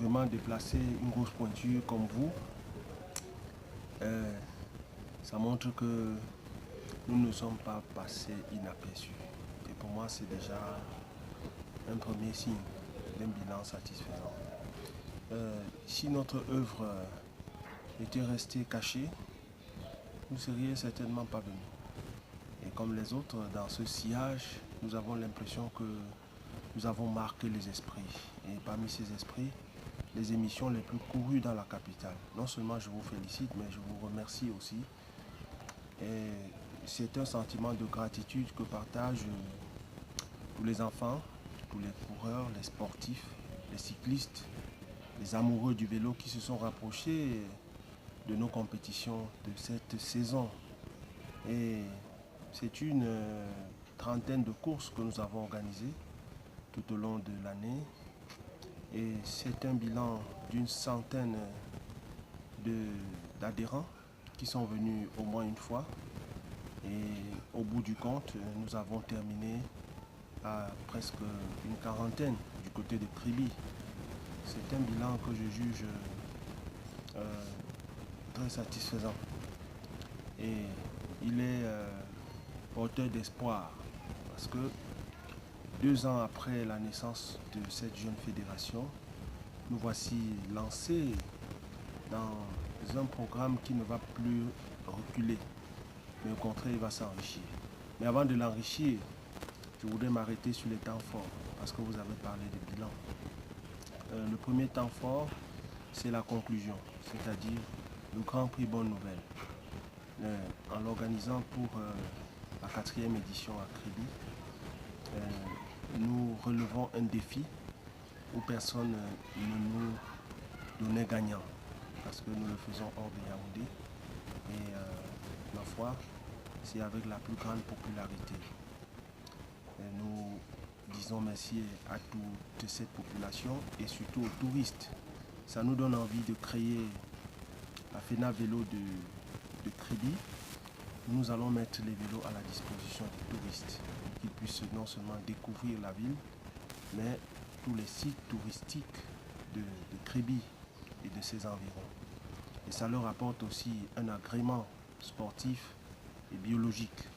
vraiment déplacer une grosse pointure comme vous, ça montre que nous ne sommes pas passés inaperçus. Et pour moi, c'est déjà un premier signe d'un bilan satisfaisant. Si notre œuvre était restée cachée, vous ne seriez certainement pas venus. Et comme les autres, dans ce sillage, nous avons l'impression que nous avons marqué les esprits. Et parmi ces esprits, les émissions les plus courues dans la capitale. Non seulement je vous félicite, mais je vous remercie aussi. Et c'est un sentiment de gratitude que partagent tous les enfants, tous les coureurs, les sportifs, les cyclistes, les amoureux du vélo qui se sont rapprochés de nos compétitions de cette saison. Et c'est une trentaine de courses que nous avons organisées tout au long de l'année. Et c'est un bilan d'une centaine d'adhérents qui sont venus au moins une fois. Et au bout du compte, nous avons terminé à presque une quarantaine du côté de Kribi. C'est un bilan que je juge très satisfaisant. Et il est porteur d'espoir parce que 2 ans après la naissance de cette jeune fédération, nous voici lancés dans un programme qui ne va plus reculer, mais au contraire, il va s'enrichir. Mais avant de l'enrichir, je voudrais m'arrêter sur les temps forts, parce que vous avez parlé de bilan. Le premier temps fort, c'est la conclusion, c'est-à-dire le Grand Prix Bonne Nouvelle. En l'organisant pour la 4e édition à Kribi, nous relevons un défi où personne ne nous donnait gagnant, parce que nous le faisons hors de Yaoundé. Et ma foi, c'est avec la plus grande popularité. Et nous disons merci à toute cette population et surtout aux touristes. Ça nous donne envie de créer la FENA Vélo de Kribi. Nous allons mettre les vélos à la disposition des touristes pour qu'ils puissent non seulement découvrir la ville, mais tous les sites touristiques de Kribi et de ses environs. Et ça leur apporte aussi un agrément sportif et biologique.